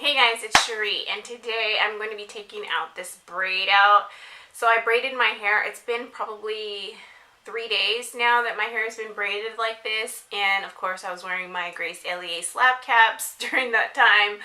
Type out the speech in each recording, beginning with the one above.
Hey guys, it's Cherie, and today I'm going to be taking out this braid out. So I braided my hair. It's been probably 3 days now that my hair has been braided like this, and of course I was wearing my Grace LEA slap caps during that time.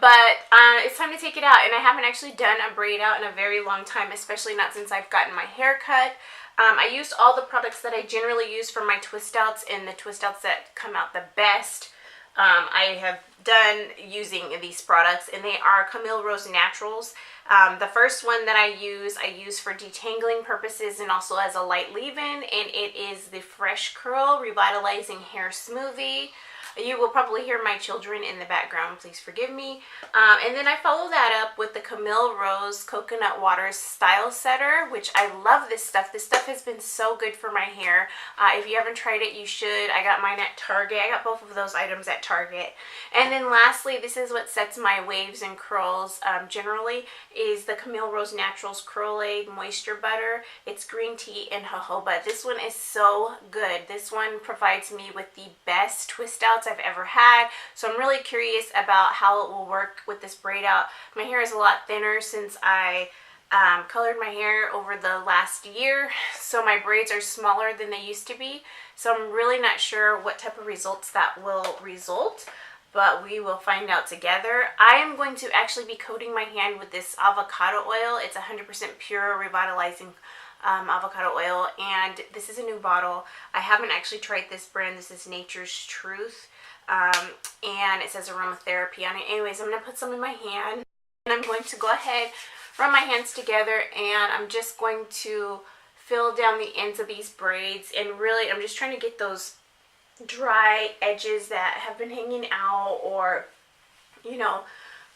But it's time to take it out, and I haven't actually done a braid out in a very long time, especially not since I've gotten my hair cut. I used all the products that I generally use for my twist outs, and the twist outs that come out the best I have done using these products, and they are Camille Rose Naturals. The first one that I use for detangling purposes and also as a light leave-in, and it is the Fresh Curl Revitalizing Hair Smoothie. You will probably hear my children in the background, please forgive me. And then I follow that up with the Camille Rose Coconut Water Style Setter, which I love this stuff. This stuff has been so good for my hair. If you haven't tried it, you should. I got mine at Target. I got both of those items at Target. And then lastly, this is what sets my waves and curls generally, is the Camille Rose Naturals Curlaide Moisture Butter. It's green tea and jojoba. This one is so good. This one provides me with the best twist outs I've ever had, so I'm really curious about how it will work with this braid out. My hair is a lot thinner since I colored my hair over the last year, so my braids are smaller than they used to be, so I'm really not sure what type of results that will result, but we will find out together. I am going to actually be coating my hand with this avocado oil. It's 100% pure revitalizing avocado oil, and this is a new bottle. I haven't actually tried this brand. This is Nature's Truth, and it says aromatherapy on it. Anyways, I'm going to put some in my hand, and I'm going to go ahead, run my hands together, and I'm just going to fill down the ends of these braids, and really I'm just trying to get those dry edges that have been hanging out, or you know,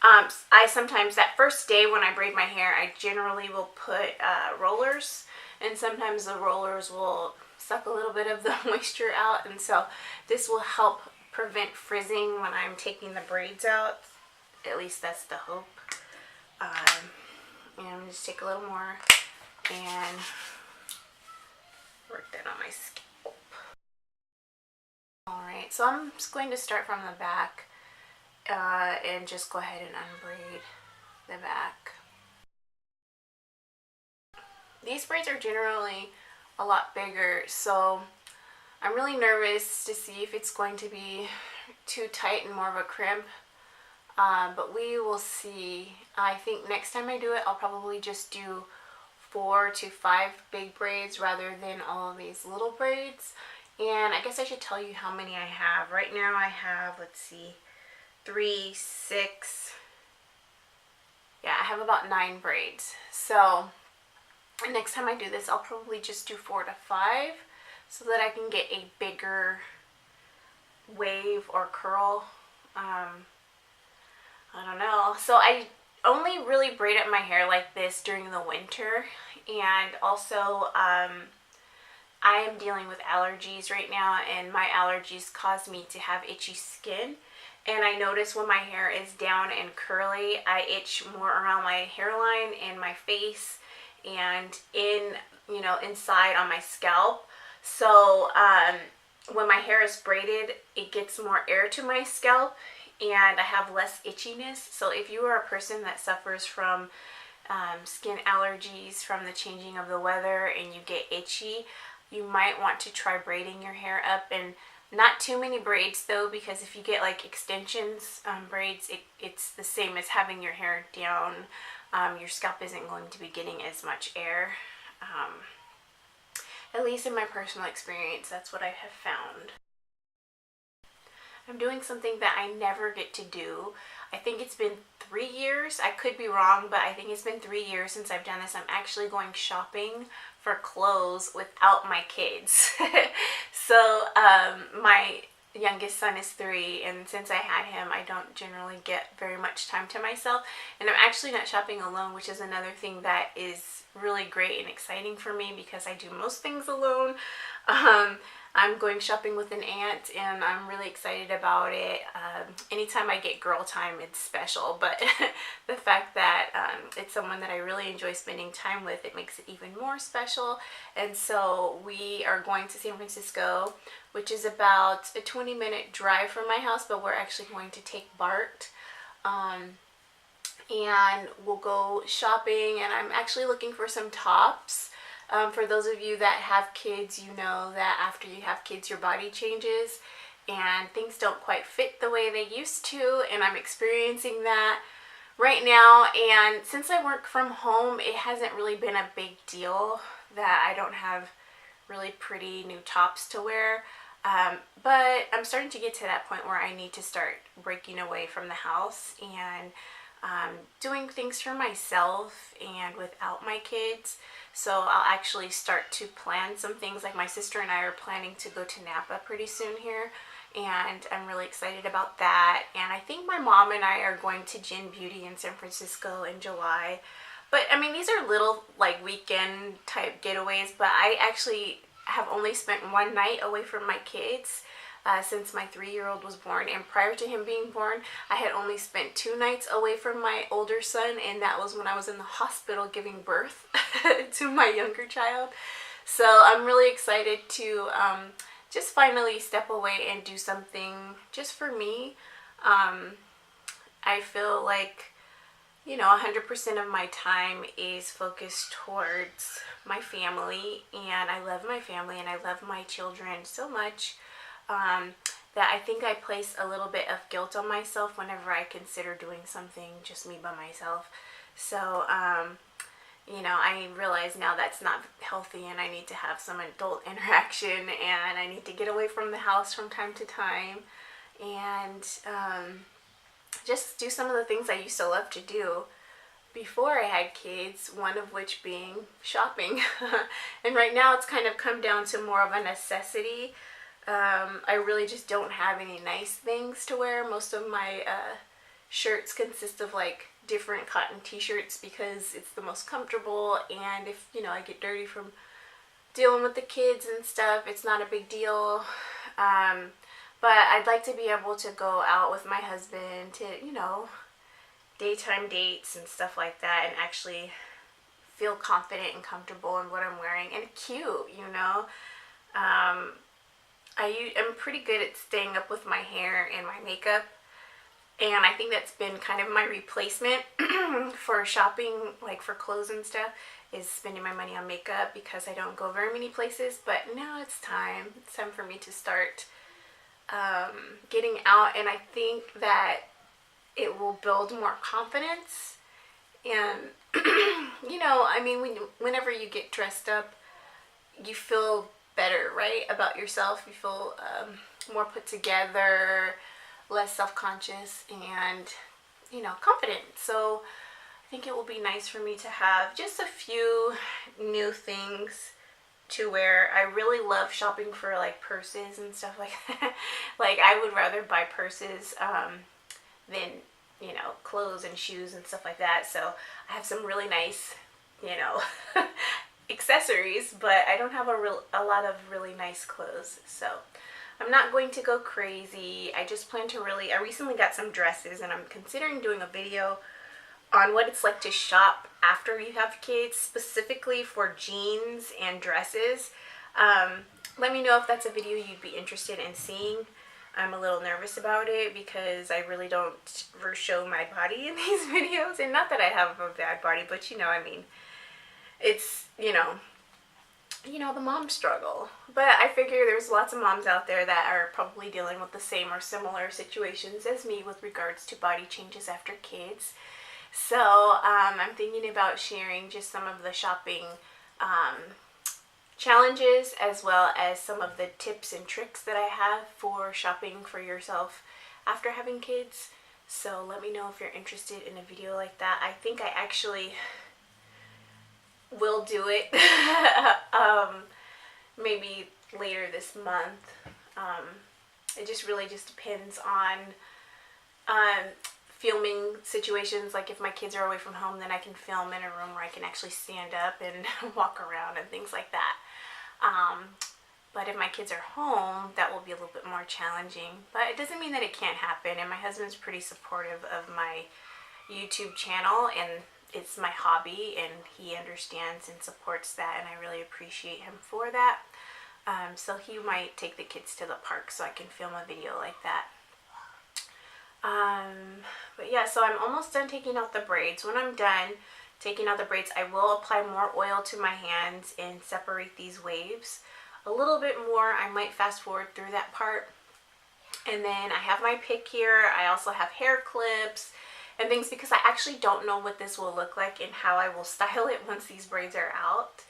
I sometimes, that first day when I braid my hair, I generally will put rollers, and sometimes the rollers will suck a little bit of the moisture out, and so this will help prevent frizzing when I'm taking the braids out. At least that's the hope. And I'm just take a little more and work that on my scalp. Alright, so I'm just going to start from the back and just go ahead and unbraid the back. These braids are generally a lot bigger, so I'm really nervous to see if it's going to be too tight and more of a crimp, but we will see. I think next time I do it, I'll probably just do 4 to 5 big braids rather than all of these little braids. And I guess I should tell you how many I have. Right now I have, let's see, 3, 6, yeah, I have about 9 braids. So next time I do this, I'll probably just do 4 to 5 so that I can get a bigger wave or curl. I don't know. So I only really braid up my hair like this during the winter, and also I am dealing with allergies right now, and my allergies cause me to have itchy skin. And I notice when my hair is down and curly, I itch more around my hairline and my face and inside on my scalp. So when my hair is braided, it gets more air to my scalp and I have less itchiness. So if you are a person that suffers from skin allergies from the changing of the weather and you get itchy, you might want to try braiding your hair up. And not too many braids though, because if you get like extensions braids, it's the same as having your hair down. Your scalp isn't going to be getting as much air. At least in my personal experience, that's what I have found. I'm doing something that I never get to do. I think it's been 3 years. I could be wrong, but I think it's been 3 years since I've done this. I'm actually going shopping for clothes without my kids. So my youngest son is 3, and since I had him, I don't generally get very much time to myself, and I'm actually not shopping alone, which is another thing that is really great and exciting for me because I do most things alone. I'm going shopping with an aunt, and I'm really excited about it. Anytime I get girl time, it's special, but the fact that it's someone that I really enjoy spending time with, it makes it even more special. And so we are going to San Francisco, which is about a 20-minute drive from my house, but we're actually going to take BART and we'll go shopping, and I'm actually looking for some tops. For those of you that have kids, you know that after you have kids your body changes and things don't quite fit the way they used to, and I'm experiencing that right now. And since I work from home, it hasn't really been a big deal that I don't have really pretty new tops to wear. But I'm starting to get to that point where I need to start breaking away from the house and doing things for myself and without my kids. So I'll actually start to plan some things. Like my sister and I are planning to go to Napa pretty soon here, and I'm really excited about that. And I think my mom and I are going to Gin Beauty in San Francisco in July. But I mean, these are little like weekend type getaways, but I actually have only spent one night away from my kids since my 3-year-old was born. And prior to him being born, I had only spent 2 nights away from my older son, and that was when I was in the hospital giving birth to my younger child. So I'm really excited to just finally step away and do something just for me. I feel like, you know, 100% of my time is focused towards my family, and I love my family and I love my children so much that I think I place a little bit of guilt on myself whenever I consider doing something just me by myself. So, you know, I realize now that's not healthy, and I need to have some adult interaction, and I need to get away from the house from time to time, and just do some of the things I used to love to do before I had kids, one of which being shopping. And right now it's kind of come down to more of a necessity. I really just don't have any nice things to wear. Most of my shirts consist of like different cotton t-shirts because it's the most comfortable, and if, you know, I get dirty from dealing with the kids and stuff, it's not a big deal. But I'd like to be able to go out with my husband to, you know, daytime dates and stuff like that, and actually feel confident and comfortable in what I'm wearing and cute, you know. I'm pretty good at staying up with my hair and my makeup, and I think that's been kind of my replacement for shopping, like for clothes and stuff, is spending my money on makeup because I don't go very many places. But now it's time for me to start getting out, and I think that it will build more confidence. And you know, I mean, whenever you get dressed up, you feel better, right, about yourself. You feel more put together, less self-conscious, and, you know, confident. So I think it will be nice for me to have just a few new things to wear. I really love shopping for like purses and stuff like that. Like, I would rather buy purses than, you know, clothes and shoes and stuff like that. So I have some really nice, you know, accessories, but I don't have a lot of really nice clothes. So I'm not going to go crazy. I just plan to I recently got some dresses, and I'm considering doing a video on what it's like to shop after you have kids, specifically for jeans and dresses. Let me know if that's a video you'd be interested in seeing. I'm a little nervous about it because I really don't ever show my body in these videos. And not that I have a bad body, but, you know, I mean, it's, you know, the mom struggle. But I figure there's lots of moms out there that are probably dealing with the same or similar situations as me with regards to body changes after kids. So I'm thinking about sharing just some of the shopping challenges, as well as some of the tips and tricks that I have for shopping for yourself after having kids. So let me know if you're interested in a video like that. I think I actually will do it maybe later this month. It just really just depends on filming situations. Like if my kids are away from home, then I can film in a room where I can actually stand up and walk around and things like that. But if my kids are home, that will be a little bit more challenging. But it doesn't mean that it can't happen, and my husband's pretty supportive of my YouTube channel, and it's my hobby, and he understands and supports that, and I really appreciate him for that. So he might take the kids to the park so I can film a video like that. But yeah, so I'm almost done taking out the braids. When I'm done taking out the braids, I will apply more oil to my hands and separate these waves a little bit more. I might fast forward through that part. And then I have my pick here. I also have hair clips and things because I actually don't know what this will look like and how I will style it once these braids are out.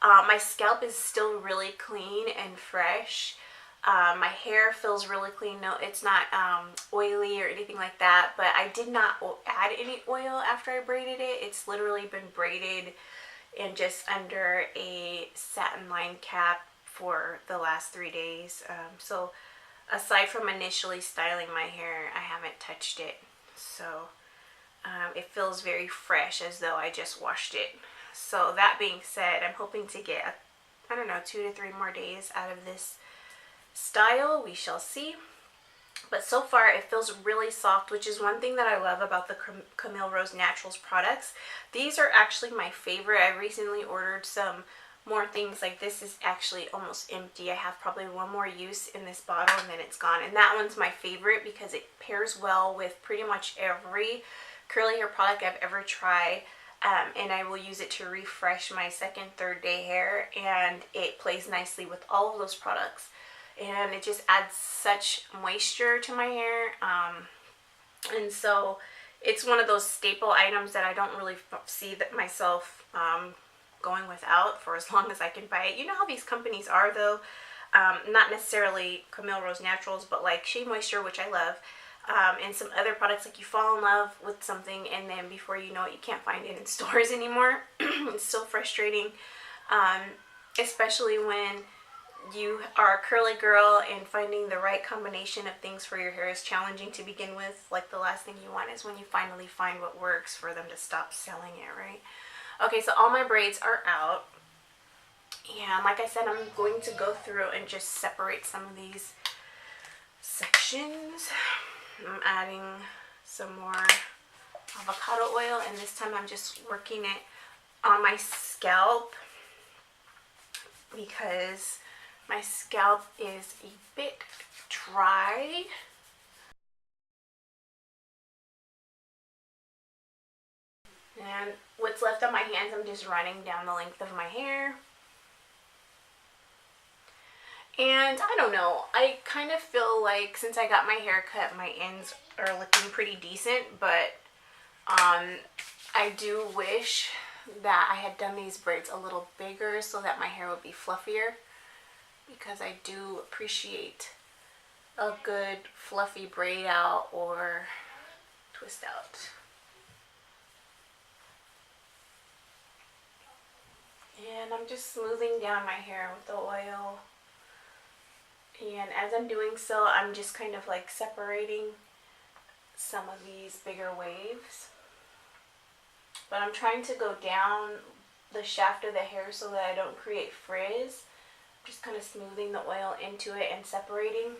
My scalp is still really clean and fresh. My hair feels really clean. No, it's not oily or anything like that, but I did not add any oil after I braided it. It's literally been braided and just under a satin lined cap for the last 3 days. So aside from initially styling my hair, I haven't touched it. So it feels very fresh, as though I just washed it. So that being said, I'm hoping to get, I don't know, 2 to 3 more days out of this style. We shall see. But so far it feels really soft, which is one thing that I love about the Camille Rose Naturals products. These are actually my favorite. I recently ordered some more things. Like this is actually almost empty. I have probably one more use in this bottle and then it's gone. And that one's my favorite because it pairs well with pretty much every curly hair product I've ever tried. And I will use it to refresh my second, third day hair, and it plays nicely with all of those products. And it just adds such moisture to my hair. And so it's one of those staple items that I don't really see that myself going without for as long as I can buy it. You know how these companies are though, not necessarily Camille Rose Naturals, but like Shea Moisture, which I love, and some other products, like you fall in love with something and then before you know it, you can't find it in stores anymore. It's so frustrating, especially when you are a curly girl and finding the right combination of things for your hair is challenging to begin with. Like the last thing you want is when you finally find what works for them to stop selling it, right? Okay, so all my braids are out. And like I said, I'm going to go through and just separate some of these sections. I'm adding some more avocado oil, and this time I'm just working it on my scalp because my scalp is a bit dry. And what's left on my hands, I'm just running down the length of my hair. And I don't know, I kind of feel like since I got my hair cut, my ends are looking pretty decent, but I do wish that I had done these braids a little bigger so that my hair would be fluffier, because I do appreciate a good fluffy braid out or twist out. And I'm just smoothing down my hair with the oil. And as I'm doing so, I'm just kind of like separating some of these bigger waves. But I'm trying to go down the shaft of the hair so that I don't create frizz. Just kind of smoothing the oil into it and separating.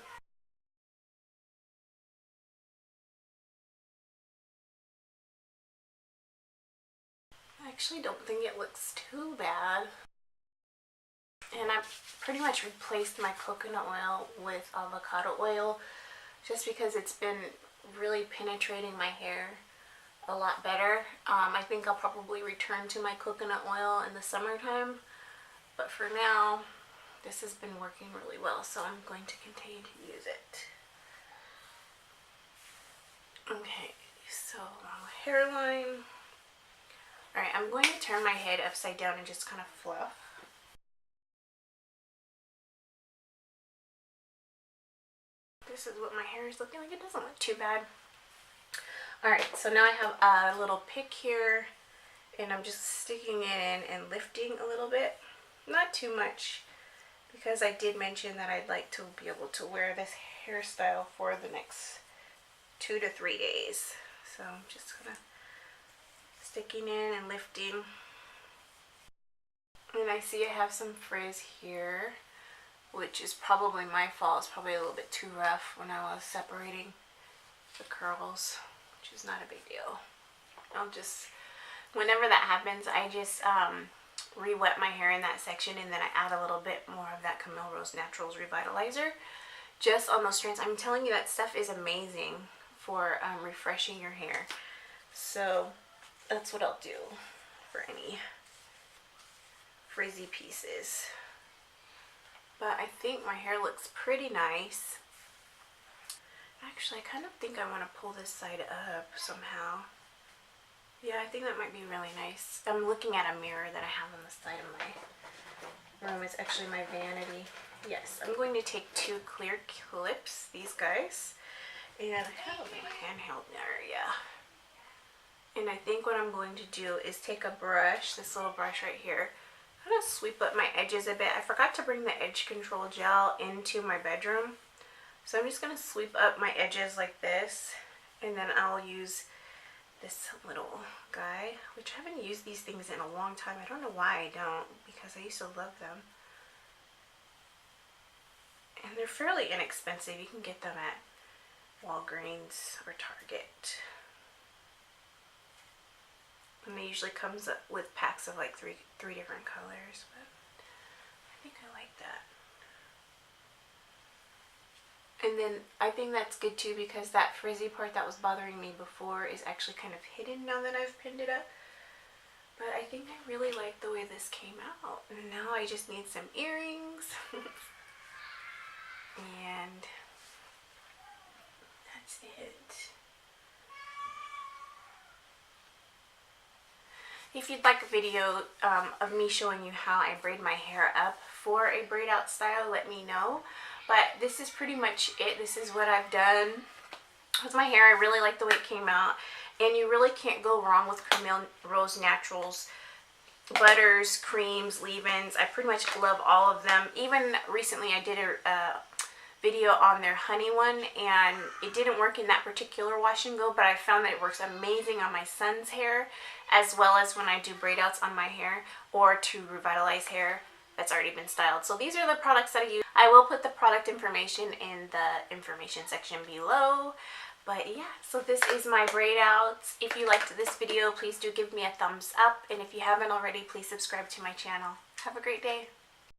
I actually don't think it looks too bad. And I've pretty much replaced my coconut oil with avocado oil just because it's been really penetrating my hair a lot better. I think I'll probably return to my coconut oil in the summertime, but for now this has been working really well, so I'm going to continue to use it. Okay, so hairline. Alright, I'm going to turn my head upside down and just kind of fluff. This is what my hair is looking like. It doesn't look too bad. Alright, so now I have a little pick here, and I'm just sticking it in and lifting a little bit. Not too much, because I did mention that I'd like to be able to wear this hairstyle for the next 2 to 3 days. So I'm just gonna sticking in and lifting. And I see I have some frizz here, which is probably my fault. It's probably a little bit too rough when I was separating the curls, which is not a big deal. I'll just, whenever that happens, I just re-wet my hair in that section, and then I add a little bit more of that Camille Rose Naturals Revitalizer just on those strands. I'm telling you, that stuff is amazing for refreshing your hair. So that's what I'll do for any frizzy pieces. But I think my hair looks pretty nice. Actually, I kind of think I want to pull this side up somehow. Yeah, I think that might be really nice. I'm looking at a mirror that I have on the side of my room. It's actually my vanity. Yes, I'm going to take 2 clear clips, these guys. And I have my handheld there, yeah. And I think what I'm going to do is take a brush, this little brush right here. I'm going to sweep up my edges a bit. I forgot to bring the edge control gel into my bedroom. So I'm just going to sweep up my edges like this. And then I'll use this little guy, which I haven't used these things in a long time. I don't know why I don't, because I used to love them. And they're fairly inexpensive. You can get them at Walgreens or Target. And it usually comes up with packs of like three different colors, but I think I like that. And then I think that's good too, because that frizzy part that was bothering me before is actually kind of hidden now that I've pinned it up. But I think I really like the way this came out. And now I just need some earrings. And that's it. If you'd like a video of me showing you how I braid my hair up for a braid out style, let me know. But this is pretty much it. This is what I've done with my hair. I really like the way it came out. And you really can't go wrong with Camille Rose Naturals butters, creams, leave-ins. I pretty much love all of them. Even recently I did a video on their honey one, and it didn't work in that particular wash and go, but I found that it works amazing on my son's hair, as well as when I do braid outs on my hair or to revitalize hair that's already been styled. So these are the products that I use. I will put the product information in the information section below. But yeah, so this is my braid outs. If you liked this video, please do give me a thumbs up, and if you haven't already, please subscribe to my channel. Have a great day.